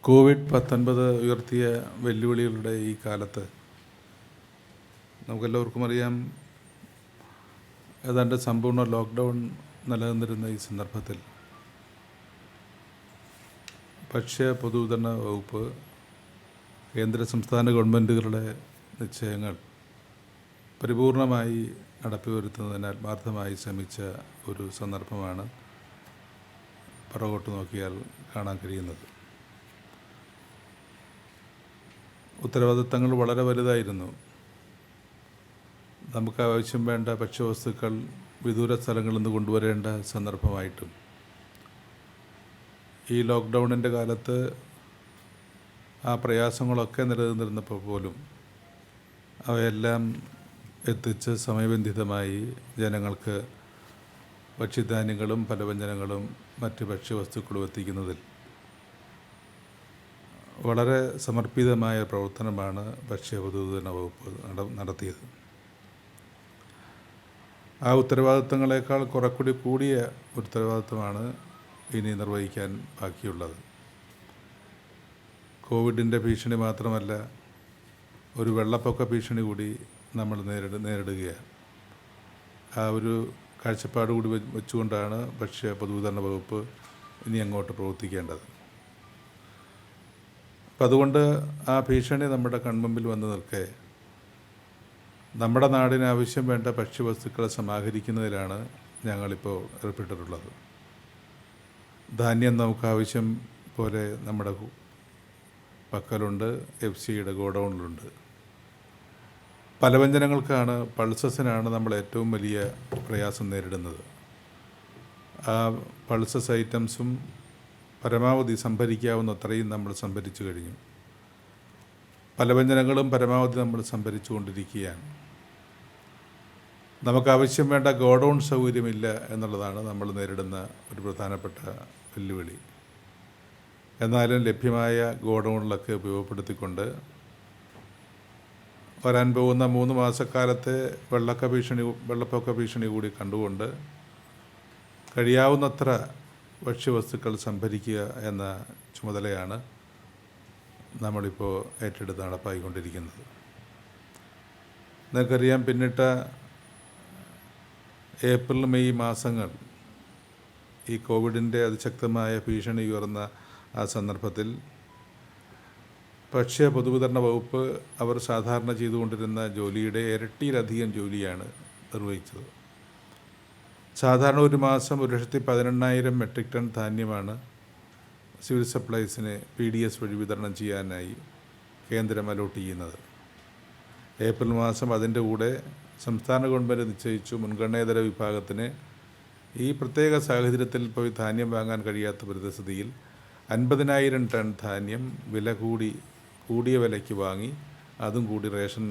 COVID-19 ഉയർത്തിയ വെല്ലുവിളികളുടെ ഈ കാലത്ത് നമുക്കെല്ലാവർക്കും അറിയാം, ഏതാണ്ട് സമ്പൂർണ്ണ ലോക്ക്ഡൗൺ നിലനിന്നിരുന്ന ഈ സന്ദർഭത്തിൽ ഭക്ഷ്യ പൊതുവിതരണ വകുപ്പ് കേന്ദ്ര സംസ്ഥാന ഗവൺമെൻറ്റുകളുടെ നിശ്ചയങ്ങൾ പരിപൂർണമായി നടപ്പിവരുത്തുന്നതിന് ആത്മാർത്ഥമായി ശ്രമിച്ച ഒരു സന്ദർഭമാണ് പുറകോട്ട് നോക്കിയാൽ കാണാൻ കഴിയുന്നത്. ഉത്തരവാദിത്തങ്ങൾ വളരെ വലുതായിരുന്നു. നമുക്ക് ആവശ്യം വേണ്ട ഭക്ഷ്യവസ്തുക്കൾ വിദൂര സ്ഥലങ്ങളിൽ നിന്ന് കൊണ്ടുവരേണ്ട സന്ദർഭമായിട്ടും ഈ ലോക്ക്ഡൗണിൻ്റെ കാലത്ത് ആ പ്രയാസങ്ങളൊക്കെ നിലനിന്നിരുന്നപ്പോൾ പോലും അവയെല്ലാം എത്തിച്ച് സമയബന്ധിതമായി ജനങ്ങൾക്ക് ഭക്ഷ്യധാന്യങ്ങളും പലവ്യഞ്ജനങ്ങളും മറ്റ് ഭക്ഷ്യവസ്തുക്കളും എത്തിക്കുന്നതിൽ വളരെ സമർപ്പിതമായ പ്രവർത്തനമാണ് ഭക്ഷ്യ പൊതുവിതരണ വകുപ്പ് നടത്തിയത്. ആ ഉത്തരവാദിത്തങ്ങളെക്കാൾ കുറെക്കൂടി കൂടിയ ഉത്തരവാദിത്തമാണ് ഇനി നിർവഹിക്കാൻ ബാക്കിയുള്ളത്. കോവിഡിൻ്റെ ഭീഷണി മാത്രമല്ല, ഒരു വെള്ളപ്പൊക്ക ഭീഷണി കൂടി നമ്മൾ നേരിടുകയാണ്. ആ ഒരു കാഴ്ചപ്പാട് കൂടി വെച്ചുകൊണ്ടാണ് ഭക്ഷ്യ പൊതുവിതരണ വകുപ്പ് ഇനി അങ്ങോട്ട് പ്രവർത്തിക്കേണ്ടത്. അപ്പം അതുകൊണ്ട് ആ ഭീഷണി നമ്മുടെ കൺമുമ്പിൽ വന്ന് നിൽക്കെ നമ്മുടെ നാടിന് ആവശ്യം വേണ്ട ഭക്ഷ്യവസ്തുക്കളെ സമാഹരിക്കുന്നതിലാണ് ഞങ്ങളിപ്പോൾ ഏർപ്പെട്ടിട്ടുള്ളത്. ധാന്യം നമുക്ക് ആവശ്യം പോലെ നമ്മുടെ പക്കലുണ്ട്, FCIയുടെ ഗോഡൗണിലുണ്ട്. പലവ്യഞ്ജനങ്ങൾക്കാണ്, പൾസസിനാണ് നമ്മൾ ഏറ്റവും വലിയ പ്രയാസം നേരിടുന്നത്. ആ പൾസസ് ഐറ്റംസും പരമാവധി സംഭരിക്കാവുന്ന അത്രയും നമ്മൾ സംഭരിച്ചു കഴിഞ്ഞു. പലവ്യഞ്ജനങ്ങളും പരമാവധി നമ്മൾ സംഭരിച്ചു കൊണ്ടിരിക്കുകയാണ്. നമുക്കാവശ്യം വേണ്ട ഗോഡൗൺ സൗകര്യമില്ല എന്നുള്ളതാണ് നമ്മൾ നേരിടുന്ന ഒരു പ്രധാനപ്പെട്ട വെല്ലുവിളി. എന്നാലും ലഭ്യമായ ഗോഡൗണിലൊക്കെ ഉപയോഗപ്പെടുത്തിക്കൊണ്ട് വരാൻ പോകുന്ന 3 മാസക്കാലത്തെ വെള്ളപ്പൊക്ക ഭീഷണി കൂടി കണ്ടുകൊണ്ട് കഴിയാവുന്നത്ര ഭക്ഷ്യവസ്തുക്കൾ സംഭരിക്കുക എന്ന ചുമതലയാണ് നമ്മളിപ്പോൾ ഏറ്റെടുത്ത് നടപ്പായിക്കൊണ്ടിരിക്കുന്നത്. നിങ്ങൾക്കറിയാം, പിന്നിട്ട ഏപ്രിൽ മെയ് മാസങ്ങൾ ഈ കോവിഡിൻ്റെ അതിശക്തമായ ഭീഷണി ഉയർന്ന ആ സന്ദർഭത്തിൽ ഭക്ഷ്യ പൊതുവിതരണ വകുപ്പ് അവർ സാധാരണ ചെയ്തുകൊണ്ടിരുന്ന ജോലിയുടെ ഇരട്ടിയിലധികം ജോലിയാണ് നിർവഹിച്ചത്. സാധാരണ ഒരു മാസം 1,18,000 മെട്രിക് ടൺ ധാന്യമാണ് സിവിൽ സപ്ലൈസിന് PDS വഴി വിതരണം ചെയ്യാനായി കേന്ദ്രം അലോട്ട് ചെയ്യുന്നത്. ഏപ്രിൽ മാസം അതിൻ്റെ കൂടെ സംസ്ഥാന ഗവൺമെൻറ് നിശ്ചയിച്ചു മുൻഗണനേതര വിഭാഗത്തിന് ഈ പ്രത്യേക സാഹചര്യത്തിൽ പോയി ധാന്യം വാങ്ങാൻ കഴിയാത്ത പരിസ്ഥിതിയിൽ 50,000 ടൺ ധാന്യം കൂടിയ വിലയ്ക്ക് വാങ്ങി അതും കൂടി റേഷൻ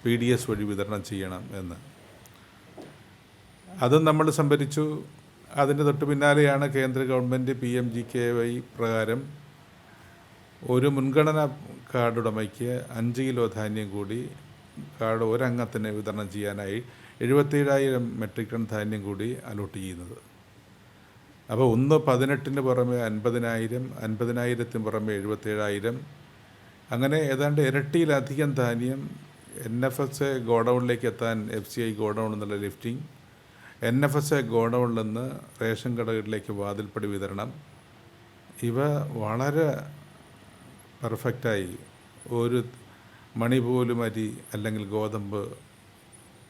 PDS വഴി വിതരണം ചെയ്യണം എന്ന്. അതും നമ്മൾ സംഭരിച്ചു. അതിൻ്റെ തൊട്ട് പിന്നാലെയാണ് കേന്ദ്ര ഗവൺമെൻറ് PMGKY പ്രകാരം ഒരു മുൻഗണനാ കാർഡ് ഉടമയ്ക്ക് 5 കിലോ ധാന്യം കൂടി കാർഡ് ഒരംഗത്തിന് വിതരണം ചെയ്യാനായി 77,000 മെട്രിക് ടൺ ധാന്യം കൂടി അലോട്ട് ചെയ്യുന്നത്. അപ്പോൾ 18 പുറമെ 50,000, 50,000 പുറമെ 77,000, അങ്ങനെ ഏതാണ്ട് ഇരട്ടിയിലധികം ധാന്യം NFSA ഗോഡൗണിലേക്ക് എത്താൻ FCI ഗോഡൗണിൽ നിന്നുള്ള ലിഫ്റ്റിംഗ്, NFSA ഗോഡൗണിൽ നിന്ന് റേഷൻ കടകളിലേക്ക് വാതിൽപ്പടി വിതരണം, ഇവ വളരെ പെർഫെക്റ്റായി ഒരു മണി പോലും അരി അല്ലെങ്കിൽ ഗോതമ്പ്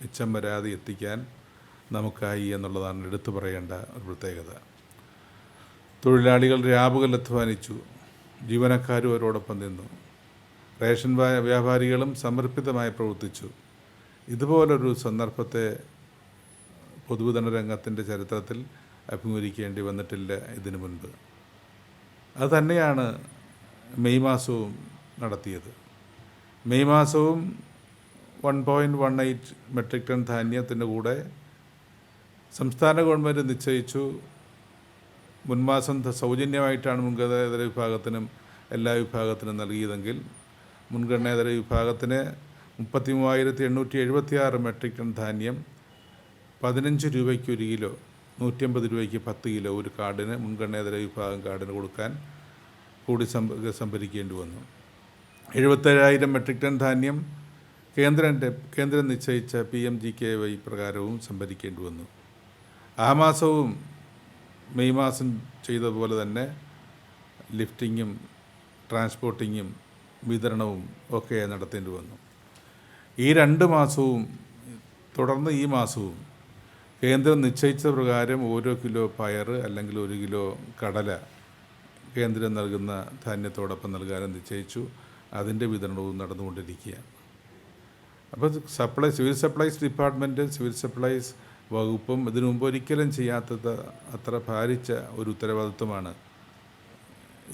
മിച്ചം വരാതെ എത്തിക്കാൻ നമുക്കായി എന്നുള്ളതാണ് എടുത്തു പറയേണ്ട ഒരു പ്രത്യേകത. തൊഴിലാളികൾ രാപകൽ അധ്വാനിച്ചു, ജീവനക്കാരും അവരോടൊപ്പം നിന്നു, റേഷൻ വ്യാപാരികളും സമർപ്പിതമായി പ്രവർത്തിച്ചു. ഇതുപോലൊരു സന്ദർഭത്തെ പൊതുവിതരണ രംഗത്തിൻ്റെ ചരിത്രത്തിൽ അഭിമുഖീകരിക്കേണ്ടി വന്നിട്ടില്ല ഇതിനു മുൻപ്. അതുതന്നെയാണ് മെയ് മാസവും നടത്തിയത്. മെയ് മാസവും 1.18 മെട്രിക് ടൺ ധാന്യത്തിൻ്റെ കൂടെ സംസ്ഥാന ഗവൺമെൻറ് നിശ്ചയിച്ചു മുൻമാസം സൗജന്യമായിട്ടാണ് മുൻഗണനേതര വിഭാഗത്തിനും എല്ലാ വിഭാഗത്തിനും നൽകിയതെങ്കിൽ മുൻഗണനേതര വിഭാഗത്തിന് 33,876 മെട്രിക് ടൺ ധാന്യം 15 രൂപയ്ക്ക് 1 കിലോ, 150 രൂപയ്ക്ക് 10 കിലോ ഒരു കാർഡിന് മുൻഗണനേതര വിഭാഗം കാർഡിന് കൊടുക്കാൻ കൂടി സംഭരിക്കേണ്ടി വന്നു. 77,000 മെട്രിക് ടൺ ധാന്യം കേന്ദ്രം നിശ്ചയിച്ച PMGKY പ്രകാരവും സംഭരിക്കേണ്ടി വന്നു. ആ മാസവും മെയ് മാസം ചെയ്തതുപോലെ തന്നെ ലിഫ്റ്റിങ്ങും ട്രാൻസ്പോർട്ടിങ്ങും വിതരണവും ഒക്കെ നടത്തേണ്ടി വന്നു. ഈ 2 മാസവും തുടർന്ന് ഈ മാസവും കേന്ദ്രം നിശ്ചയിച്ച പ്രകാരം ഓരോ കിലോ പയർ അല്ലെങ്കിൽ 1 കിലോ കടല കേന്ദ്രം നൽകുന്ന ധാന്യത്തോടൊപ്പം നൽകാനും നിശ്ചയിച്ചു. അതിൻ്റെ വിതരണവും നടന്നുകൊണ്ടിരിക്കുകയാണ്. അപ്പോൾ civil supplies department, civil supplies വകുപ്പും ഇതിനു മുമ്പ് ഒരിക്കലും ചെയ്യാത്തത് അത്ര ഭാരിച്ച ഒരു ഉത്തരവാദിത്വമാണ്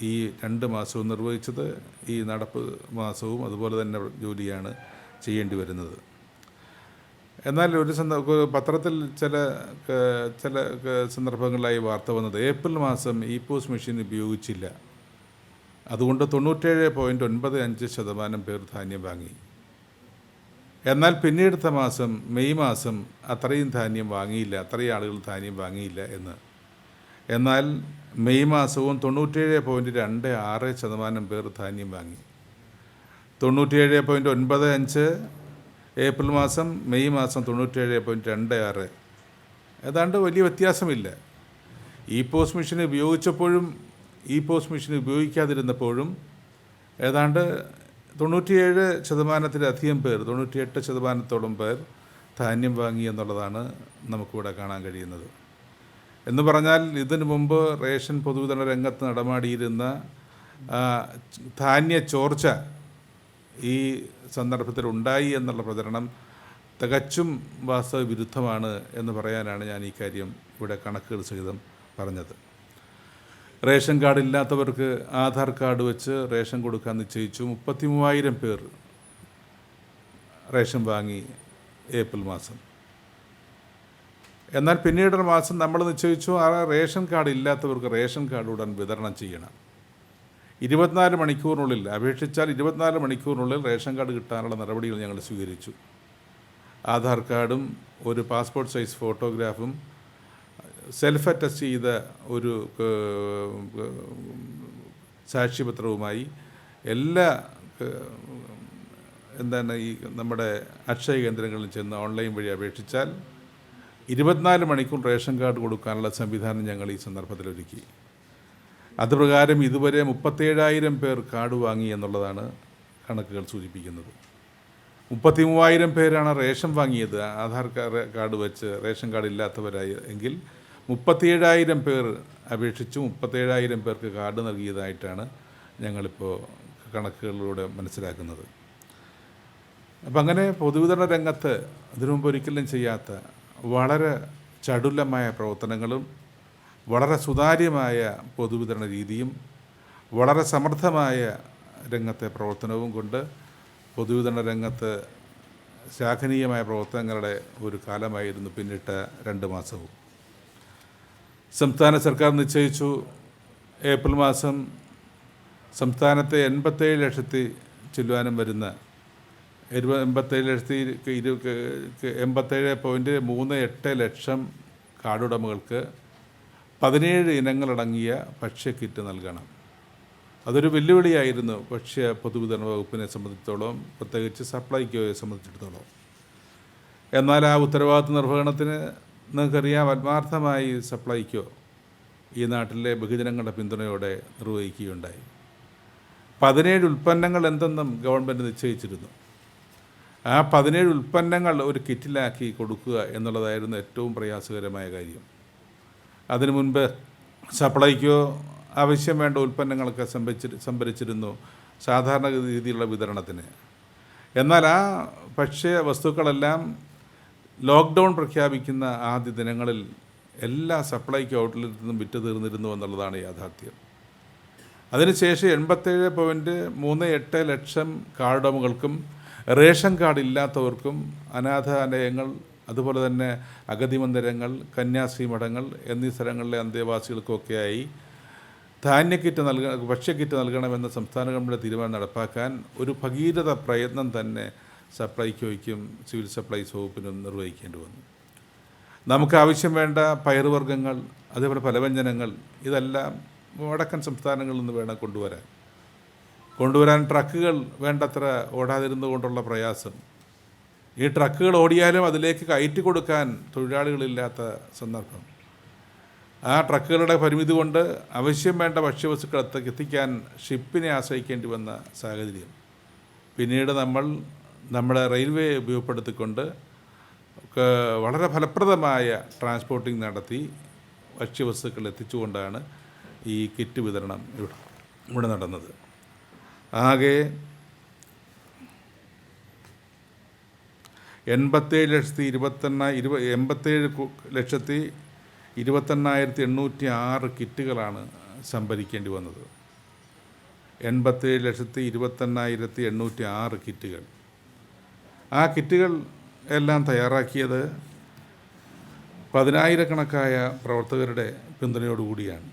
ഈ 2 മാസവും നിർവഹിച്ചത്. ഈ നടപ്പ് മാസവും അതുപോലെ തന്നെ ജോലിയാണ് ചെയ്യേണ്ടി വരുന്നത്. എന്നാൽ പത്രത്തിൽ ചില സന്ദർഭങ്ങളിലായി വാർത്ത വന്നത് ഏപ്രിൽ മാസം ഇപോസ് മെഷീൻ ഉപയോഗിച്ചില്ല, അതുകൊണ്ട് 97.95% പേർ ധാന്യം വാങ്ങി. എന്നാൽ പിന്നീടുത്ത മാസം മെയ് മാസം അത്രയും ആളുകൾ ധാന്യം വാങ്ങിയില്ല എന്ന്. എന്നാൽ മെയ് മാസവും 97.26% പേർ ധാന്യം വാങ്ങി. 97.95 ഏപ്രിൽ മാസം, മെയ് മാസം 97.26. ഏതാണ്ട് വലിയ വ്യത്യാസമില്ല. ഇപോസ് മെഷീൻ ഉപയോഗിച്ചപ്പോഴും ഇപോസ് മെഷീൻ ഉപയോഗിക്കാതിരുന്നപ്പോഴും ഏതാണ്ട് 97%-ലധികം പേർ, 98%-ഓളം പേർ ധാന്യം വാങ്ങി എന്നുള്ളതാണ് നമുക്കിവിടെ കാണാൻ കഴിയുന്നത്. എന്ന് പറഞ്ഞാൽ ഇതിനു മുമ്പ് റേഷൻ പൊതുവിതരണ രംഗത്ത് നടമാടിയിരുന്ന ധാന്യ ചോർച്ച ഈ സന്ദർഭത്തിൽ ഉണ്ടായി എന്നുള്ള പ്രചരണം തികച്ചും വാസ്തവ വിരുദ്ധമാണ് എന്ന് പറയാനാണ് ഞാൻ ഈ കാര്യം ഇവിടെ കണക്കുകൾ സഹിതം പറഞ്ഞത്. റേഷൻ കാർഡ് ഇല്ലാത്തവർക്ക് ആധാർ കാർഡ് വെച്ച് റേഷൻ കൊടുക്കാൻ നിശ്ചയിച്ചു. 33,000 പേർ റേഷൻ വാങ്ങി ഏപ്രിൽ മാസം. എന്നാൽ പിന്നീടൊരു മാസം നമ്മൾ നിശ്ചയിച്ചു ആ റേഷൻ കാർഡ് ഇല്ലാത്തവർക്ക് റേഷൻ കാർഡ് ഉടൻ വിതരണം ചെയ്യണം. 24 മണിക്കൂറിനുള്ളിൽ അപേക്ഷിച്ചാൽ 24 മണിക്കൂറിനുള്ളിൽ റേഷൻ കാർഡ് കിട്ടാനുള്ള നടപടികൾ ഞങ്ങൾ സ്വീകരിച്ചു. ആധാർ കാർഡും ഒരു പാസ്പോർട്ട് സൈസ് ഫോട്ടോഗ്രാഫും സെൽഫ് അറ്റസ്റ്റ് ചെയ്ത ഒരു സാക്ഷ്യപത്രവുമായി എല്ലാ ഈ നമ്മുടെ അക്ഷയ കേന്ദ്രങ്ങളിൽ ചെന്ന് ഓൺലൈൻ വഴി അപേക്ഷിച്ചാൽ 24 മണിക്കൂർ റേഷൻ കാർഡ് കൊടുക്കാനുള്ള സംവിധാനം ഞങ്ങൾ ഈ സന്ദർഭത്തിൽ ഒരുക്കി. അതുപ്രകാരം ഇതുവരെ 37,000 പേർ കാർഡ് വാങ്ങി എന്നുള്ളതാണ് കണക്കുകൾ സൂചിപ്പിക്കുന്നത്. 33,000 പേരാണ് റേഷൻ വാങ്ങിയത് ആധാർ കാർഡ് വെച്ച്. റേഷൻ കാർഡ് ഇല്ലാത്തവരായി എങ്കിൽ 37,000 പേർ അപേക്ഷിച്ചു 37,000 പേർക്ക് കാർഡ് നൽകിയതായിട്ടാണ് ഞങ്ങളിപ്പോൾ കണക്കുകളിലൂടെ മനസ്സിലാക്കുന്നത്. അപ്പം അങ്ങനെ പൊതുവിതരണ രംഗത്ത് ഇതിനു മുമ്പ് ഒരിക്കലും ചെയ്യാത്ത വളരെ ചടുലമായ പ്രവർത്തനങ്ങളും വളരെ സുതാര്യമായ പൊതുവിതരണ രീതിയും വളരെ സമർത്ഥമായ രംഗത്തെ പ്രവർത്തനവും കൊണ്ട് പൊതുവിതരണ രംഗത്ത് ശ്ലാഘനീയമായ പ്രവർത്തനങ്ങളുടെ ഒരു കാലമായിരുന്നു പിന്നിട്ട 2 മാസവും. സംസ്ഥാന സർക്കാർ നിശ്ചയിച്ചു ഏപ്രിൽ മാസം സംസ്ഥാനത്തെ 87 ലക്ഷത്തിൽ ചെല്ലുവാനും വരുന്ന 87.38 ലക്ഷം കാർഡുടമകൾക്ക് 17 ഇനങ്ങളടങ്ങിയ ഭക്ഷ്യക്കിറ്റ് നൽകണം. അതൊരു വെല്ലുവിളിയായിരുന്നു ഭക്ഷ്യ പൊതുവിതരണ വകുപ്പിനെ സംബന്ധിച്ചിടത്തോളം, പ്രത്യേകിച്ച് സപ്ലൈകോയെ സംബന്ധിച്ചിടത്തോളം. എന്നാൽ ആ ഉത്തരവാദിത്വ നിർവഹണത്തിന് നിങ്ങൾക്കറിയാം, ആത്മാർത്ഥമായി സപ്ലൈകോ ഈ നാട്ടിലെ ബഹുജനങ്ങളുടെ പിന്തുണയോടെ നിർവഹിക്കുകയുണ്ടായി. 17 ഉൽപ്പന്നങ്ങൾ എന്തെന്നും ഗവൺമെൻറ് നിശ്ചയിച്ചിരുന്നു. ആ 17 ഉൽപ്പന്നങ്ങൾ ഒരു കിറ്റിലാക്കി കൊടുക്കുക എന്നുള്ളതായിരുന്നു ഏറ്റവും പ്രയാസകരമായ കാര്യം. അതിനു മുൻപ് സപ്ലൈകോ ആവശ്യം വേണ്ട ഉൽപ്പന്നങ്ങളൊക്കെ സംഭരിച്ചിരുന്നു സാധാരണ രീതിയിലുള്ള വിതരണത്തിന്. എന്നാൽ ആ ഭക്ഷ്യ വസ്തുക്കളെല്ലാം ലോക്ക്ഡൗൺ പ്രഖ്യാപിക്കുന്ന ആദ്യ ദിനങ്ങളിൽ എല്ലാ സപ്ലൈകോ ഔട്ട്ലെറ്റിൽ നിന്നും വിറ്റ് തീർന്നിരുന്നു എന്നുള്ളതാണ് യാഥാർത്ഥ്യം. അതിനുശേഷം 87.38 ലക്ഷം കാർഡുടമകൾക്കും റേഷൻ കാർഡ് ഇല്ലാത്തവർക്കും അനാഥാലയങ്ങൾ, അതുപോലെ തന്നെ അഗതി മന്ദിരങ്ങൾ, കന്യാസ്ത്രീ മഠങ്ങൾ എന്നീ സ്ഥലങ്ങളിലെ അന്തേവാസികൾക്കൊക്കെയായി ഭക്ഷ്യക്കിറ്റ് നൽകണമെന്ന സംസ്ഥാന ഗവൺമെൻറ് തീരുമാനം നടപ്പാക്കാൻ ഒരു ഭഗീരഥ പ്രയത്നം തന്നെ സപ്ലൈകോയ്ക്കും സിവിൽ സപ്ലൈസ് വകുപ്പിനും നിർവഹിക്കേണ്ടി വന്നു. നമുക്ക് ആവശ്യം വേണ്ട പയറുവർഗ്ഗങ്ങൾ, അതേപോലെ ഫലവ്യഞ്ജനങ്ങൾ, ഇതെല്ലാം വടക്കൻ സംസ്ഥാനങ്ങളിൽ നിന്ന് വേണം കൊണ്ടുവരാൻ ട്രക്കുകൾ വേണ്ടത്ര ഓടാതിരുന്നുകൊണ്ടുള്ള പ്രയാസം. ഈ ട്രക്കുകൾ ഓടിയാലും അതിലേക്ക് കയറ്റി കൊടുക്കാൻ തൊഴിലാളികളില്ലാത്ത സന്ദർഭം. ആ ട്രക്കുകളുടെ പരിമിതി കൊണ്ട് ആവശ്യം വേണ്ട ഭക്ഷ്യവസ്തുക്കൾ എത്തിക്കാൻ ഷിപ്പിനെ ആശ്രയിക്കേണ്ടി വന്ന സാഹചര്യം. പിന്നീട് നമ്മുടെ റെയിൽവേ ഉപയോഗപ്പെടുത്തിക്കൊണ്ട് വളരെ ഫലപ്രദമായ ട്രാൻസ്പോർട്ടിംഗ് നടത്തി ഭക്ഷ്യവസ്തുക്കൾ എത്തിച്ചുകൊണ്ടാണ് ഈ കിറ്റ് വിതരണം ഇവിടെ നടന്നത്. ആകെ 87,21,806 കിറ്റുകളാണ് സംഭരിക്കേണ്ടി വന്നത്. 87,21,806 കിറ്റുകൾ. ആ കിറ്റുകൾ എല്ലാം തയ്യാറാക്കിയത് 10,000-കണക്കായ പ്രവർത്തകരുടെ പിന്തുണയോടുകൂടിയാണ്.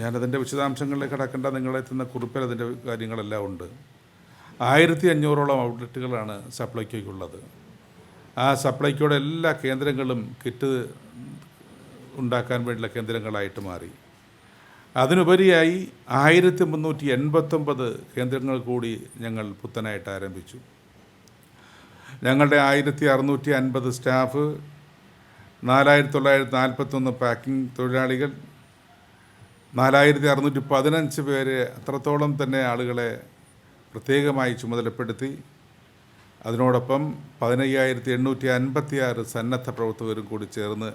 ഞാനതിൻ്റെ വിശദാംശങ്ങളിലേക്ക് കടക്കേണ്ട, നിങ്ങളെത്തുന്ന കുറിപ്പിൽ അതിൻ്റെ കാര്യങ്ങളെല്ലാം ഉണ്ട്. 1,500ഓളം ഔട്ട്ലെറ്റുകളാണ് സപ്ലൈക്കോയ്ക്കുള്ളത്. ആ സപ്ലൈക്കോയുടെ എല്ലാ കേന്ദ്രങ്ങളും കിറ്റ് ഉണ്ടാക്കാൻ വേണ്ടിയുള്ള കേന്ദ്രങ്ങളായിട്ട് മാറി. അതിനുപരിയായി 1,389 കേന്ദ്രങ്ങൾ കൂടി ഞങ്ങൾ പുത്തനായിട്ട് ആരംഭിച്ചു. ഞങ്ങളുടെ 1,650 സ്റ്റാഫ്, 4,941 പാക്കിംഗ് തൊഴിലാളികൾ, 4,615 പേര്, അത്രത്തോളം തന്നെ ആളുകളെ പ്രത്യേകമായി ചുമതലപ്പെടുത്തി. അതിനോടൊപ്പം 15,856 സന്നദ്ധ പ്രവർത്തകരും കൂടി ചേർന്ന്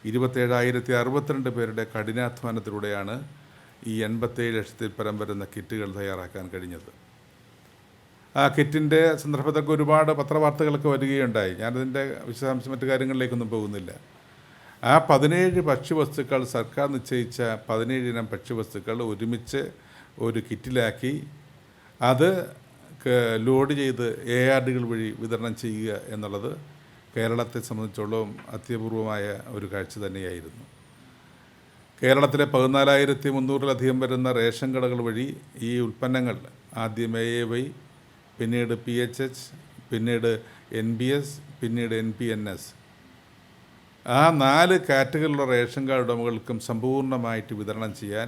27,062 പേരുടെ കഠിനാധ്വാനത്തിലൂടെയാണ് ഈ 87,00,000-ൽ പരം വരുന്ന കിറ്റുകൾ തയ്യാറാക്കാൻ കഴിഞ്ഞത്. ആ കിറ്റിൻ്റെ സന്ദർഭത്തൊക്കെ ഒരുപാട് പത്രവാർത്തകളൊക്കെ വരികയുണ്ടായി. ഞാനതിൻ്റെ വിശദാംശം മറ്റു കാര്യങ്ങളിലേക്കൊന്നും പോകുന്നില്ല. ആ 17 ഭക്ഷ്യവസ്തുക്കൾ, സർക്കാർ നിശ്ചയിച്ച 17 ഇനം ഭക്ഷ്യവസ്തുക്കൾ ഒരുമിച്ച് ഒരു കിറ്റിലാക്കി അത് ലോഡ് ചെയ്ത് ARDകൾ വഴി വിതരണം ചെയ്യുക എന്നുള്ളത് കേരളത്തെ സംബന്ധിച്ചോളം അത്യപൂർവമായ ഒരു കാഴ്ച തന്നെയായിരുന്നു. കേരളത്തിലെ 14,300-ലധികം വരുന്ന റേഷൻ കടകൾ വഴി ഈ ഉൽപ്പന്നങ്ങൾ ആദ്യം AAY, പിന്നീട് PHH, പിന്നീട് NBS, പിന്നീട് NPNS, ആ 4 കാറ്റഗറിയിലുള്ള റേഷൻ കാർഡ് ഉടമകൾക്കും സമ്പൂർണ്ണമായിട്ട് വിതരണം ചെയ്യാൻ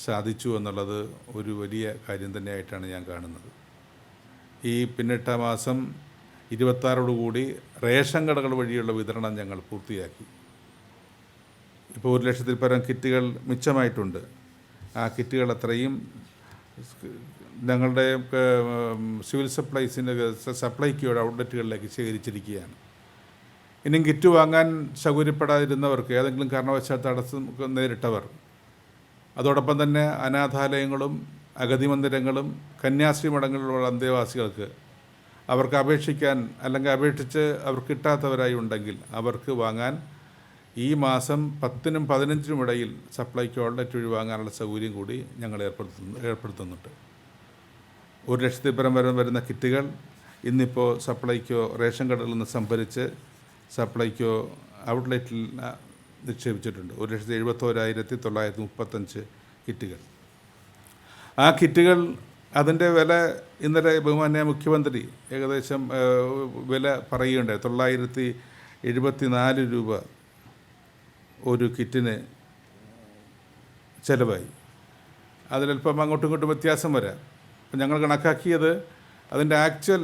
സാധിച്ചു എന്നുള്ളത് ഒരു വലിയ കാര്യം തന്നെയായിട്ടാണ് ഞാൻ കാണുന്നത്. ഈ പിന്നിട്ട മാസം 26 റേഷൻ കടകൾ വഴിയുള്ള വിതരണം ഞങ്ങൾ പൂർത്തിയാക്കി. ഇപ്പോൾ 1,00,000-ൽ പരം കിറ്റുകൾ മിച്ചമായിട്ടുണ്ട്. ആ കിറ്റുകൾ അത്രയും ഞങ്ങളുടെ സിവിൽ സപ്ലൈക്കോയുടെ ഔട്ട്ലെറ്റുകളിലേക്ക് ശേഖരിച്ചിരിക്കുകയാണ്. ഇനിയും കിറ്റ് വാങ്ങാൻ സൗകര്യപ്പെടാതിരുന്നവർക്ക്, ഏതെങ്കിലും കാരണവശാൽ തടസ്സം നേരിട്ടവർ, അതോടൊപ്പം തന്നെ അനാഥാലയങ്ങളും അഗതി മന്ദിരങ്ങളും കന്യാസ്ത്രീ മഠങ്ങളിലുള്ള അന്തേവാസികൾക്ക് അവർക്ക് അപേക്ഷിക്കാൻ, അല്ലെങ്കിൽ അപേക്ഷിച്ച് അവർക്ക് കിട്ടാത്തവരായി ഉണ്ടെങ്കിൽ അവർക്ക് വാങ്ങാൻ ഈ മാസം 10-നും 15-നും ഇടയിൽ സപ്ലൈക്കോ ഔട്ട്ലെറ്റ് വഴി വാങ്ങാനുള്ള സൗകര്യം കൂടി ഞങ്ങൾ ഏർപ്പെടുത്തുന്നുണ്ട്. 1,00,000-ൽ പരം വരുന്ന കിറ്റുകൾ ഇന്നിപ്പോൾ സപ്ലൈക്കോ റേഷൻ കടകളിൽ നിന്ന് സംഭരിച്ച് സപ്ലൈക്കോ ഔട്ട്ലെറ്റിൽ നിക്ഷേപിച്ചിട്ടുണ്ട്. 1,71,935 കിറ്റുകൾ. ആ കിറ്റുകൾ, അതിൻ്റെ വില ഇന്നലെ ബഹുമാന്യ മുഖ്യമന്ത്രി ഏകദേശം വില പറയുകയുണ്ടായി. 974 രൂപ ഒരു കിറ്റിന് ചിലവായി. അതിലൽപ്പം അങ്ങോട്ടും ഇങ്ങോട്ടും വ്യത്യാസം വരാം. അപ്പം ഞങ്ങൾ കണക്കാക്കിയത് അതിൻ്റെ ആക്ച്വൽ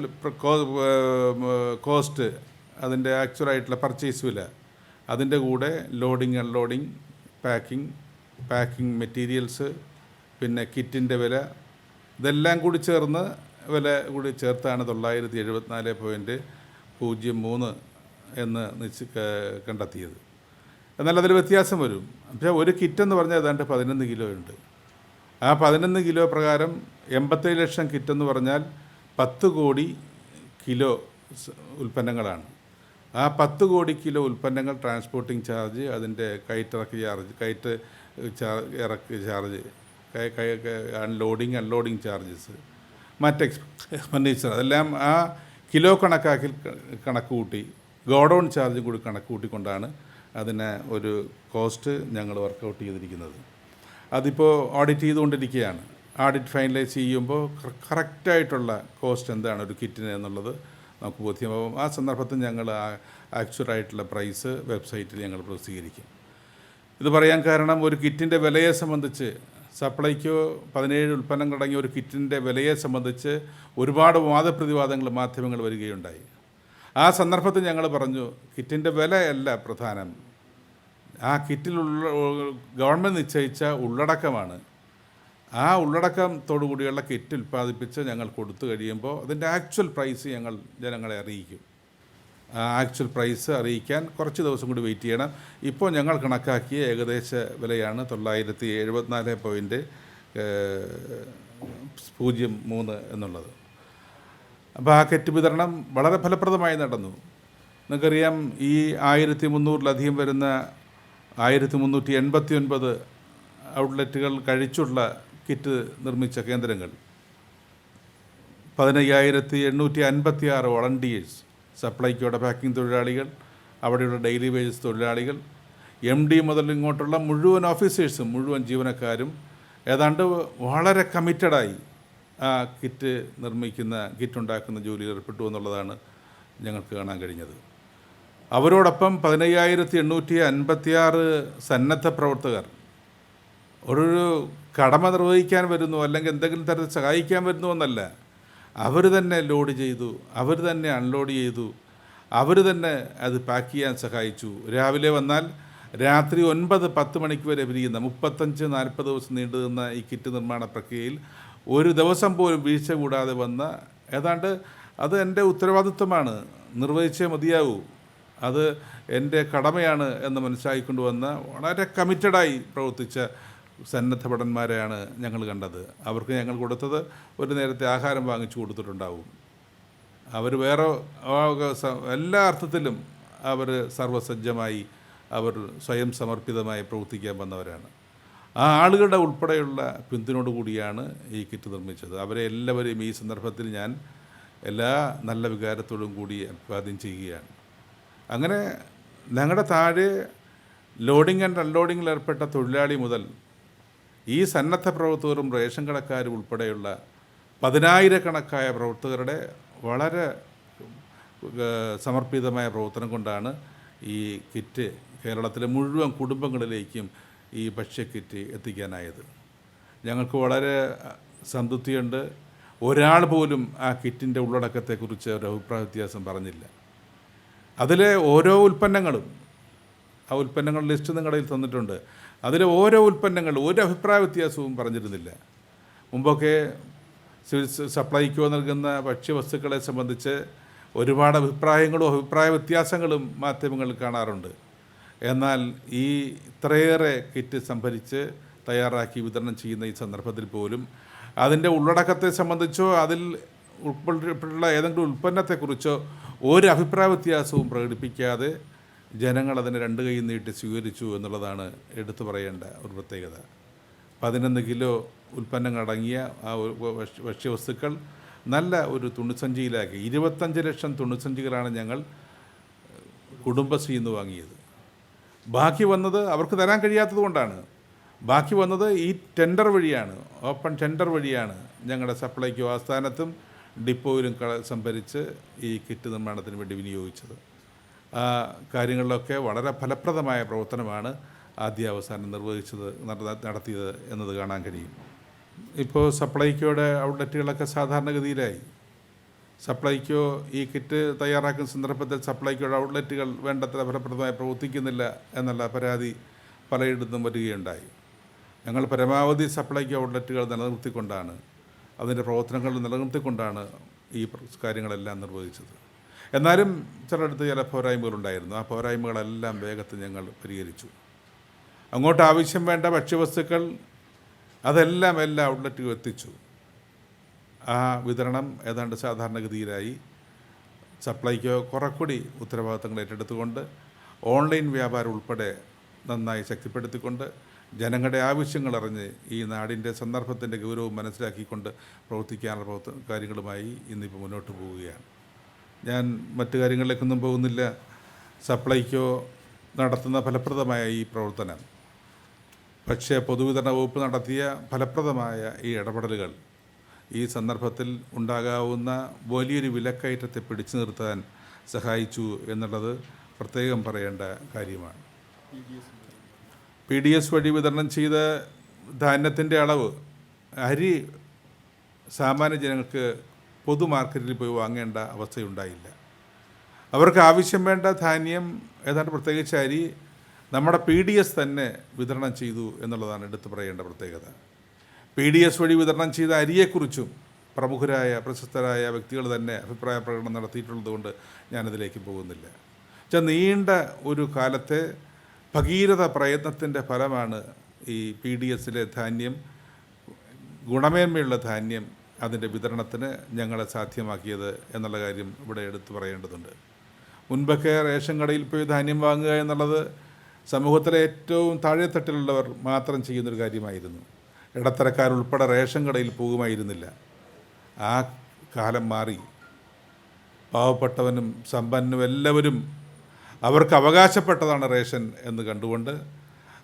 കോസ്റ്റ്, അതിൻ്റെ ആക്ച്വലായിട്ടുള്ള പർച്ചേസ് വില, അതിൻ്റെ കൂടെ ലോഡിങ്, അൺലോഡിങ്, പാക്കിംഗ് മെറ്റീരിയൽസ്, പിന്നെ കിറ്റിൻ്റെ വില, ഇതെല്ലാം കൂടി ചേർന്ന് വില കൂടി ചേർത്താണ് 974.03 എന്ന് കണ്ടെത്തിയത്. എന്നാൽ അതിൽ വ്യത്യാസം വരും. പക്ഷേ ഒരു കിറ്റെന്ന് പറഞ്ഞാൽ ഏതാണ്ട് 11 കിലോ ഉണ്ട്. ആ 11 കിലോ പ്രകാരം 87 ലക്ഷം കിറ്റെന്ന് പറഞ്ഞാൽ 10 കോടി കിലോ ഉൽപ്പന്നങ്ങളാണ്. ആ 10 കോടി കിലോ ഉൽപ്പന്നങ്ങൾ ട്രാൻസ്പോർട്ടിംഗ് ചാർജ്, അതിൻ്റെ കയറ്റിറക്കി ചാർജ്, അൺലോഡിങ് ചാർജസ്, മറ്റ് എക്സ്പെൻഡിച്ചർ, അതെല്ലാം ആ കിലോ കണക്ക് കൂട്ടി ഗോഡൗൺ ചാർജും കൂടി കണക്ക് കൂട്ടിക്കൊണ്ടാണ് അതിന് ഒരു കോസ്റ്റ് ഞങ്ങൾ വർക്കൗട്ട് ചെയ്തിരിക്കുന്നത്. അതിപ്പോൾ ഓഡിറ്റ് ചെയ്തുകൊണ്ടിരിക്കുകയാണ്. ഓഡിറ്റ് ഫൈനലൈസ് ചെയ്യുമ്പോൾ കറക്റ്റായിട്ടുള്ള കോസ്റ്റ് എന്താണ് ഒരു കിറ്റിന് എന്നുള്ളത് നമുക്ക് ബോധ്യമാകും. ആ സന്ദർഭത്തിൽ ഞങ്ങൾ ആക്ച്വലായിട്ടുള്ള പ്രൈസ് വെബ്സൈറ്റിൽ ഞങ്ങൾ പ്രസിദ്ധീകരിക്കും. ഇത് പറയാൻ കാരണം, ഒരു കിറ്റിൻ്റെ വിലയെ സംബന്ധിച്ച് സപ്ലൈക്കോ 17 ഉൽപ്പന്നങ്ങളടങ്ങിയ ഒരു കിറ്റിൻ്റെ വിലയെ സംബന്ധിച്ച് ഒരുപാട് വാദപ്രതിവാദങ്ങൾ മാധ്യമങ്ങൾ വരികയുണ്ടായി. ആ സന്ദർഭത്തിൽ ഞങ്ങൾ പറഞ്ഞു, കിറ്റിൻ്റെ വിലയല്ല പ്രധാനം, ആ കിറ്റിലുള്ള ഗവൺമെൻറ് നിശ്ചയിച്ച ഉള്ളടക്കമാണ്. ആ ഉള്ളടക്കത്തോടു കൂടിയുള്ള കിറ്റ് ഉൽപ്പാദിപ്പിച്ച് ഞങ്ങൾ കൊടുത്തു കഴിയുമ്പോൾ അതിൻ്റെ ആക്ച്വൽ പ്രൈസ് ഞങ്ങൾ ജനങ്ങളെ അറിയിക്കും. ആ ആക്ച്വൽ പ്രൈസ് അറിയിക്കാൻ കുറച്ച് ദിവസം കൂടി വെയിറ്റ് ചെയ്യണം. ഇപ്പോൾ ഞങ്ങൾ കണക്കാക്കിയ ഏകദേശ വിലയാണ് 974.03 എന്നുള്ളത്. അപ്പോൾ ആ കിറ്റ് വിതരണം വളരെ ഫലപ്രദമായി നടന്നു. നിങ്ങൾക്കറിയാം, ഈ 1300-ലധികം വരുന്ന 1389 ഔട്ട്ലെറ്റുകൾ കഴിച്ചുള്ള കിറ്റ് നിർമ്മിച്ച കേന്ദ്രങ്ങൾ, 15,856 വോളണ്ടിയേഴ്സ്, സപ്ലൈക്കോയുടെ പാക്കിംഗ് തൊഴിലാളികൾ, അവിടെയുള്ള ഡെയിലി വേജസ് തൊഴിലാളികൾ, MD മുതൽ ഇങ്ങോട്ടുള്ള മുഴുവൻ ഓഫീസേഴ്സും മുഴുവൻ ജീവനക്കാരും ഏതാണ്ട് വളരെ കമ്മിറ്റഡായി ആ കിറ്റ് ഉണ്ടാക്കുന്ന ജോലിയിൽ ഏർപ്പെട്ടു എന്നുള്ളതാണ് ഞങ്ങൾക്ക് കാണാൻ കഴിഞ്ഞത്. അവരോടൊപ്പം 15,856 സന്നദ്ധ പ്രവർത്തകർ ഒരു കടമ നിർവഹിക്കാൻ വരുന്നു, അല്ലെങ്കിൽ എന്തെങ്കിലും തരത്തിൽ സഹായിക്കാൻ വരുന്നു എന്നല്ല, അവർ തന്നെ ലോഡ് ചെയ്തു, അവർ തന്നെ അൺലോഡ് ചെയ്തു, അവർ തന്നെ അത് പാക്ക് ചെയ്യാൻ സഹായിച്ചു. രാവിലെ വന്നാൽ രാത്രി 9-10 മണിക്ക് വരെ പിരിയുന്ന 35-40 ദിവസം നീണ്ടു നിന്ന ഈ കിറ്റ് നിർമ്മാണ പ്രക്രിയയിൽ ഒരു ദിവസം പോലും വീഴ്ച കൂടാതെ വന്ന, ഏതാണ്ട് അത് എൻ്റെ ഉത്തരവാദിത്വമാണ്, നിർവഹിച്ചേ മതിയാവൂ, അത് എൻ്റെ കടമയാണ് എന്ന് മനസ്സിലാക്കിക്കൊണ്ട് വന്ന വളരെ കമ്മിറ്റഡായി പ്രവർത്തിച്ച സന്നദ്ധ ഭടന്മാരെയാണ് ഞങ്ങൾ കണ്ടത്. അവർക്ക് ഞങ്ങൾ കൊടുത്തത് ഒരു നേരത്തെ ആഹാരം വാങ്ങിച്ചു കൊടുത്തിട്ടുണ്ടാവും. അവർ വേറെ എല്ലാ അർത്ഥത്തിലും അവർ സർവസജ്ജമായി, അവർ സ്വയം സമർപ്പിതമായി പ്രവർത്തിക്കാൻ വന്നവരാണ്. ആ ആളുകളുടെ ഉൾപ്പെടെയുള്ള പിന്തുണയോടു കൂടിയാണ് ഈ കിറ്റ് നിർമ്മിച്ചത്. അവരെ എല്ലാവരെയും ഈ സന്ദർഭത്തിൽ ഞാൻ എല്ലാ നല്ല വികാരത്തോടും കൂടി അഭിവാദ്യം ചെയ്യുകയാണ്. അങ്ങനെ ഞങ്ങളുടെ താഴെ ലോഡിംഗ് ആൻഡ് അൺലോഡിങ്ങിൽ ഏർപ്പെട്ട തൊഴിലാളി മുതൽ ഈ സന്നദ്ധ പ്രവർത്തകരും റേഷൻ കടക്കാരും ഉൾപ്പെടെയുള്ള 10,000-കണക്കായ പ്രവർത്തകരുടെ വളരെ സമർപ്പിതമായ പ്രവർത്തനം കൊണ്ടാണ് ഈ കിറ്റ് കേരളത്തിലെ മുഴുവൻ കുടുംബങ്ങളിലേക്കും ഈ ഭക്ഷ്യക്കിറ്റ് എത്തിക്കാനായത്. ഞങ്ങൾക്ക് വളരെ സംതൃപ്തിയുണ്ട്. ഒരാൾ പോലും ആ കിറ്റിൻ്റെ ഉള്ളടക്കത്തെക്കുറിച്ച് ഒരു അഭിപ്രായ വ്യത്യാസം പറഞ്ഞില്ല. അതിലെ ഓരോ ഉൽപ്പന്നങ്ങളും, ആ ഉൽപ്പന്നങ്ങളുടെ ലിസ്റ്റ് നിങ്ങളുടെ കയ്യിൽ തന്നിട്ടുണ്ട്, അതിലെ ഓരോ ഉൽപ്പന്നങ്ങളും ഒരു അഭിപ്രായ വ്യത്യാസവും പറഞ്ഞിരുന്നില്ല. മുമ്പൊക്കെ സിവിൽ സപ്ലൈക്കോ നൽകുന്ന ഭക്ഷ്യവസ്തുക്കളെ സംബന്ധിച്ച് ഒരുപാട് അഭിപ്രായങ്ങളും അഭിപ്രായ വ്യത്യാസങ്ങളും മാധ്യമങ്ങളിൽ കാണാറുണ്ട്. എന്നാൽ ഈ ഇത്രയേറെ കിറ്റ് സംഭരിച്ച് തയ്യാറാക്കി വിതരണം ചെയ്യുന്ന ഈ സന്ദർഭത്തിൽ പോലും അതിൻ്റെ ഉള്ളടക്കത്തെ സംബന്ധിച്ചോ അതിൽ ഉൾപ്പെട്ടിട്ടുള്ള ഏതെങ്കിലും ഉൽപ്പന്നത്തെക്കുറിച്ചോ ഒരു അഭിപ്രായ വ്യത്യാസവും പ്രകടിപ്പിക്കാതെ ജനങ്ങൾ അതിനെ 2 കൈ നീട്ടി സ്വീകരിച്ചു എന്നുള്ളതാണ് എടുത്തു പറയേണ്ട ഒരു പ്രത്യേകത. 11 കിലോ ഉൽപ്പന്നങ്ങളടങ്ങിയ ആ ഭക്ഷ്യവസ്തുക്കൾ നല്ല ഒരു തുണിസഞ്ചിയിലാക്കി 25 ലക്ഷം തുണിസഞ്ചികളാണ് ഞങ്ങൾ കുടുംബശ്രീയിൽ നിന്ന് വാങ്ങിയത്. ബാക്കി വന്നത് അവർക്ക് തരാൻ കഴിയാത്തത് കൊണ്ടാണ്. ബാക്കി വന്നത് ഈ ടെൻഡർ വഴിയാണ്, ഓപ്പൺ ടെൻഡർ വഴിയാണ് ഞങ്ങളുടെ സപ്ലൈക്കോ ആസ്ഥാനത്തും ഡിപ്പോയിലും സംഭരിച്ച് ഈ കിറ്റ് നിർമ്മാണത്തിന് വേണ്ടി വിനിയോഗിച്ചത്. ആ കാര്യങ്ങളിലൊക്കെ വളരെ ഫലപ്രദമായ പ്രവർത്തനമാണ് ആദ്യാവസാനം നടത്തിയത് എന്നത് കാണാൻ കഴിയും. ഇപ്പോൾ സപ്ലൈക്കോയുടെ ഔട്ട്ലെറ്റുകളൊക്കെ സാധാരണഗതിയിലായി. സപ്ലൈക്കോ ഈ കിറ്റ് തയ്യാറാക്കുന്ന സന്ദർഭത്തിൽ സപ്ലൈക്കോയുടെ ഔട്ട്ലെറ്റുകൾ വേണ്ടത്ര ഫലപ്രദമായി പ്രവർത്തിക്കുന്നില്ല എന്നുള്ള പരാതി പലയിടത്തും വരികയുണ്ടായി. ഞങ്ങൾ പരമാവധി സപ്ലൈക്കോ ഔട്ട്ലെറ്റുകൾ നിലനിർത്തിക്കൊണ്ടാണ്, അതിൻ്റെ പ്രവർത്തനങ്ങൾ നിലനിർത്തിക്കൊണ്ടാണ് ഈ കാര്യങ്ങളെല്ലാം നിർവഹിച്ചത്. എന്നാലും ചിലയിടത്ത് ചില പോരായ്മകളുണ്ടായിരുന്നു. ആ പോരായ്മകളെല്ലാം വേഗത്തിൽ ഞങ്ങൾ പരിഹരിച്ചു. അങ്ങോട്ട് ആവശ്യം വേണ്ട ഭക്ഷ്യവസ്തുക്കൾ അതെല്ലാം എല്ലാ ഔട്ട്ലെറ്റുകളും എത്തിച്ചു. ആ വിതരണം ഏതാണ്ട് സാധാരണഗതിയിലായി. സപ്ലൈക്കോ കുറെക്കൂടി ഉത്തരവാദിത്തങ്ങൾ ഏറ്റെടുത്തുകൊണ്ട് ഓൺലൈൻ വ്യാപാരം ഉൾപ്പെടെ നന്നായി ശക്തിപ്പെടുത്തിക്കൊണ്ട് ജനങ്ങളുടെ ആവശ്യങ്ങൾ അറിഞ്ഞ് ഈ നാടിൻ്റെ സന്ദർഭത്തിൻ്റെ ഗൗരവം മനസ്സിലാക്കിക്കൊണ്ട് പ്രവർത്തിക്കാനുള്ള കാര്യങ്ങളുമായി ഇന്നിപ്പോൾ മുന്നോട്ട് പോവുകയാണ്. ഞാൻ മറ്റു കാര്യങ്ങളിലേക്കൊന്നും പോകുന്നില്ല. സപ്ലൈക്കോ നടത്തുന്ന ഫലപ്രദമായ ഈ പ്രവർത്തനം, പക്ഷേ പൊതുവിതരണ വകുപ്പ് നടത്തിയ ഫലപ്രദമായ ഈ ഇടപെടലുകൾ ഈ സന്ദർഭത്തിൽ ഉണ്ടാകാവുന്ന വലിയൊരു വിലക്കയറ്റത്തെ പിടിച്ചു നിർത്താൻ സഹായിച്ചു എന്നുള്ളത് പ്രത്യേകം പറയേണ്ട കാര്യമാണ്. PDS വഴി വിതരണം ചെയ്ത ധാന്യത്തിൻ്റെ അളവ്, അരി സാമാന്യ ജനങ്ങൾക്ക് പൊതു മാർക്കറ്റിൽ പോയി വാങ്ങേണ്ട അവസ്ഥയുണ്ടായില്ല. അവർക്ക് ആവശ്യം വേണ്ട ധാന്യം, ഏതാണ്ട് പ്രത്യേകിച്ച് അരി, നമ്മുടെ PDS തന്നെ വിതരണം ചെയ്തു എന്നുള്ളതാണ് എടുത്തു പറയേണ്ട പ്രത്യേകത. PDS വഴി വിതരണം ചെയ്ത അരിയെക്കുറിച്ചും പ്രമുഖരായ പ്രശസ്തരായ വ്യക്തികൾ തന്നെ അഭിപ്രായ പ്രകടനം നടത്തിയിട്ടുള്ളതുകൊണ്ട് ഞാനതിലേക്ക് പോകുന്നില്ല. നീണ്ട ഒരു കാലത്തെ ഭഗീരഥ പ്രയത്നത്തിൻ്റെ ഫലമാണ് ഈ PDSലെ ധാന്യം, ഗുണമേന്മയുള്ള ധാന്യം അതിൻ്റെ വിതരണത്തിന് ഞങ്ങളെ സാധ്യമാക്കിയത് എന്നുള്ള കാര്യം ഇവിടെ എടുത്തു പറയേണ്ടതുണ്ട്. മുൻപൊക്കെ റേഷൻ കടയിൽ പോയി ധാന്യം വാങ്ങുക എന്നുള്ളത് സമൂഹത്തിലെ ഏറ്റവും താഴെത്തട്ടിലുള്ളവർ മാത്രം ചെയ്യുന്നൊരു കാര്യമായിരുന്നു. ഇടത്തരക്കാരുൾപ്പെടെ റേഷൻ കടയിൽ പോകുമായിരുന്നില്ല. ആ കാലം മാറി. പാവപ്പെട്ടവനും സമ്പന്നനും എല്ലാവരും അവർക്ക് അവകാശപ്പെട്ടതാണ് റേഷൻ എന്ന് കണ്ടുകൊണ്ട്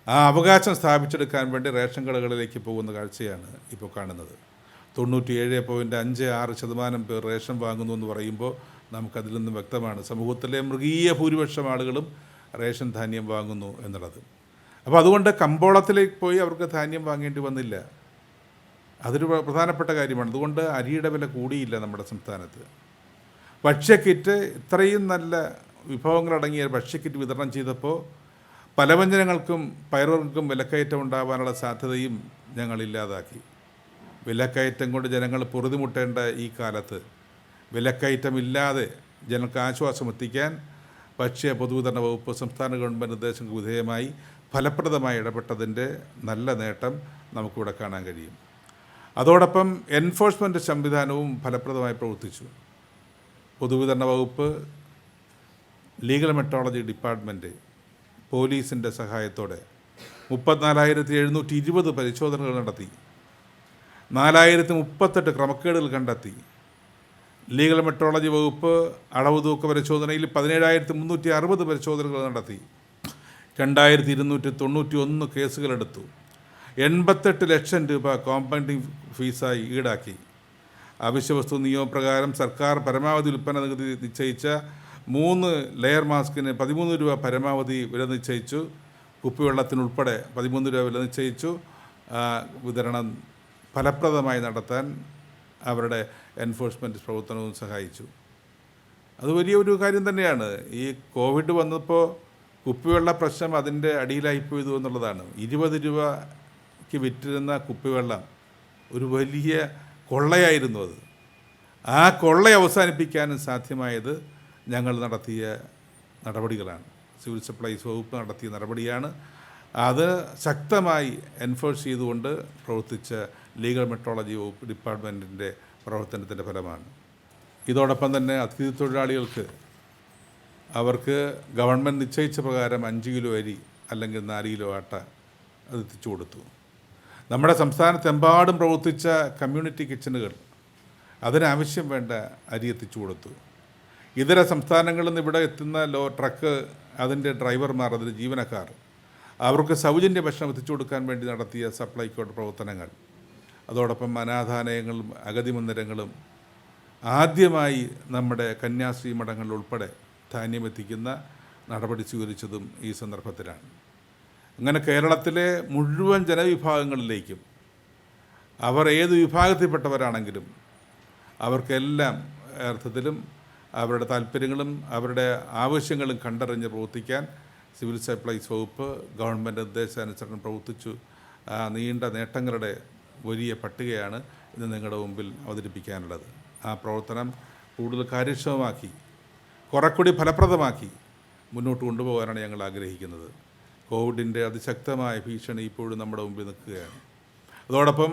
ആ അവകാശം സ്ഥാപിച്ചെടുക്കാൻ വേണ്ടി റേഷൻ കടകളിലേക്ക് പോകുന്ന കാഴ്ചയാണ് ഇപ്പോൾ കാണുന്നത്. 97.56% പേർ റേഷൻ വാങ്ങുന്നു എന്ന് പറയുമ്പോൾ നമുക്കതിൽ നിന്നും വ്യക്തമാണ് സമൂഹത്തിലെ മൃഗീയ ഭൂരിപക്ഷം ആളുകളും റേഷൻ ധാന്യം വാങ്ങുന്നു എന്നുള്ളത്. അപ്പോൾ അതുകൊണ്ട് കമ്പോളത്തിലേക്ക് പോയി അവർക്ക് ധാന്യം വാങ്ങേണ്ടി വന്നില്ല. അതൊരു പ്രധാനപ്പെട്ട കാര്യമാണ്. അതുകൊണ്ട് അരിയുടെ വില കൂടിയില്ല നമ്മുടെ സംസ്ഥാനത്ത്. ഭക്ഷ്യക്കിറ്റ്, ഇത്രയും നല്ല വിഭവങ്ങളടങ്ങിയ ഭക്ഷ്യക്കിറ്റ് വിതരണം ചെയ്തപ്പോൾ പലവ്യഞ്ജനങ്ങൾക്കും പയറുകൾക്കും വിലക്കയറ്റം ഉണ്ടാകാനുള്ള സാധ്യതയും ഞങ്ങൾ ഇല്ലാതാക്കി. വിലക്കയറ്റം കൊണ്ട് ജനങ്ങൾ പൊറുതിമുട്ടേണ്ട ഈ കാലത്ത് വിലക്കയറ്റമില്ലാതെ ജനങ്ങൾക്ക് ആശ്വാസം എത്തിക്കാൻ ഭക്ഷ്യ പൊതുവിതരണ വകുപ്പ് സംസ്ഥാന ഗവൺമെൻറ് നിർദ്ദേശങ്ങൾക്ക് വിധേയമായി ഫലപ്രദമായി ഇടപെട്ടതിൻ്റെ നല്ല നേട്ടം നമുക്കിവിടെ കാണാൻ കഴിയും. അതോടൊപ്പം എൻഫോഴ്സ്മെൻറ്റ് സംവിധാനവും ഫലപ്രദമായി പ്രവർത്തിച്ചു. പൊതുവിതരണ വകുപ്പ്, ലീഗൽ മെട്രോളജി ഡിപ്പാർട്ട്മെൻറ്റ്, പോലീസിൻ്റെ സഹായത്തോടെ 34,720 പരിശോധനകൾ നടത്തി. 4,038 ക്രമക്കേടുകൾ കണ്ടെത്തി. ലീഗൽ മെട്രോളജി വകുപ്പ് അളവ് തൂക്ക പരിശോധനയിൽ 17,360 പരിശോധനകൾ നടത്തി. 2,291 കേസുകളെടുത്തു. 88 ലക്ഷം രൂപ കോമ്പൗണ്ടിങ് ഫീസായി ഈടാക്കി. അവശ്യവസ്തു നിയമപ്രകാരം സർക്കാർ പരമാവധി ഉൽപ്പന്ന നികുതി നിശ്ചയിച്ച 3 ലെയർ മാസ്കിന് 13 രൂപ പരമാവധി വില നിശ്ചയിച്ചു. കുപ്പിവെള്ളത്തിനുൾപ്പെടെ 13 രൂപ വില നിശ്ചയിച്ചു. വിതരണം ഫലപ്രദമായി നടത്താൻ അവരുടെ എൻഫോഴ്സ്മെൻറ്റ് പ്രവർത്തനവും സഹായിച്ചു. അത് വലിയൊരു കാര്യം തന്നെയാണ്. ഈ കോവിഡ് വന്നപ്പോൾ കുപ്പിവെള്ള പ്രശ്നം അതിൻ്റെ അടിയിലായിപ്പോയതു എന്നുള്ളതാണ്. 20 രൂപയ്ക്ക് വിറ്റിരുന്ന കുപ്പിവെള്ളം ഒരു വലിയ കൊള്ളയായിരുന്നു. ആ കൊള്ള അവസാനിപ്പിക്കാനും സാധ്യമായത് ഞങ്ങൾ നടത്തിയ നടപടികളാണ്. സിവിൽ സപ്ലൈസ് വകുപ്പ് നടത്തിയ നടപടിയാണ്. അത് ശക്തമായി എൻഫോഴ്സ് ചെയ്തുകൊണ്ട് പ്രവർത്തിച്ച ലീഗൽ മെട്രോളജി വകുപ്പ് ഡിപ്പാർട്ട്മെൻറ്റിൻ്റെ പ്രവർത്തനത്തിൻ്റെ ഫലമാണ്. ഇതോടൊപ്പം തന്നെ അതിഥി തൊഴിലാളികൾക്ക് അവർക്ക് ഗവൺമെൻറ് നിശ്ചയിച്ച പ്രകാരം 5 കിലോ അരി അല്ലെങ്കിൽ 4 കിലോ ആട്ട അത് എത്തിച്ചു കൊടുത്തു. നമ്മുടെ സംസ്ഥാനത്തെമ്പാടും പ്രവർത്തിച്ച കമ്മ്യൂണിറ്റി കിച്ചണുകൾ അതിനാവശ്യം വേണ്ട അരി എത്തിച്ചു കൊടുത്തു. ഇതര സംസ്ഥാനങ്ങളിൽ നിന്ന് ഇവിടെ എത്തുന്ന ട്രക്ക്, അതിൻ്റെ ഡ്രൈവർമാർ, അതിൻ്റെ ജീവനക്കാർ, അവർക്ക് സൗജന്യ ഭക്ഷണം എത്തിച്ചു കൊടുക്കാൻ വേണ്ടി നടത്തിയ സപ്ലൈകോയുടെ പ്രവർത്തനങ്ങൾ, അതോടൊപ്പം അനാഥാലയങ്ങളും അഗതി മന്ദിരങ്ങളും ആദ്യമായി നമ്മുടെ കന്യാസ്ത്രീ മഠങ്ങളിൽ ഉൾപ്പെടെ ധാന്യം എത്തിക്കുന്ന നടപടി സ്വീകരിച്ചതും ഈ സന്ദർഭത്തിലാണ്. അങ്ങനെ കേരളത്തിലെ മുഴുവൻ ജനവിഭാഗങ്ങളിലേക്കും അവർ ഏത് വിഭാഗത്തിൽപ്പെട്ടവരാണെങ്കിലും അവർക്കെല്ലാം അർത്ഥത്തിലും അവരുടെ താല്പര്യങ്ങളും അവരുടെ ആവശ്യങ്ങളും കണ്ടറിഞ്ഞ് പ്രവർത്തിക്കാൻ സിവിൽ സപ്ലൈസ് വകുപ്പ് ഗവൺമെൻറ് നിർദ്ദേശാനുസരണം പ്രവർത്തിച്ചു. ആ നീണ്ട നേട്ടങ്ങളുടെ വലിയ പട്ടികയാണ് ഇന്ന് നിങ്ങളുടെ മുമ്പിൽ അവതരിപ്പിക്കാനുള്ളത്. ആ പ്രവർത്തനം കൂടുതൽ കാര്യക്ഷമമാക്കി കുറെക്കൂടി ഫലപ്രദമാക്കി മുന്നോട്ട് കൊണ്ടുപോകാനാണ് ഞങ്ങൾ ആഗ്രഹിക്കുന്നത്. കോവിഡിൻ്റെ അതിശക്തമായ ഭീഷണി ഇപ്പോഴും നമ്മുടെ മുമ്പിൽ നിൽക്കുകയാണ്. അതോടൊപ്പം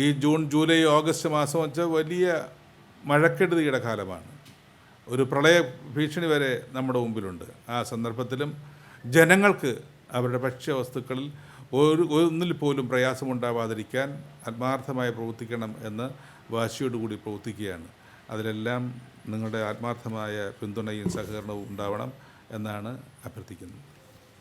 ഈ ജൂൺ, ജൂലൈ, ഓഗസ്റ്റ് മാസം വെച്ചാൽ വലിയ മഴക്കെടുതിയുടെ കാലമാണ്. ഒരു പ്രളയ ഭീഷണി വരെ നമ്മുടെ മുമ്പിലുണ്ട്. ആ സന്ദർഭത്തിലും ജനങ്ങൾക്ക് അവരുടെ ഭക്ഷ്യവസ്തുക്കളിൽ ഒന്നിൽ പോലും പ്രയാസമുണ്ടാവാതിരിക്കാൻ ആത്മാർത്ഥമായി പ്രവർത്തിക്കണം എന്ന് വാശിയോടുകൂടി പ്രവർത്തിക്കുകയാണ്. അതിലെല്ലാം നിങ്ങളുടെ ആത്മാർത്ഥമായ പിന്തുണയും സഹകരണവും ഉണ്ടാവണം എന്നാണ് അഭ്യർത്ഥിക്കുന്നത്.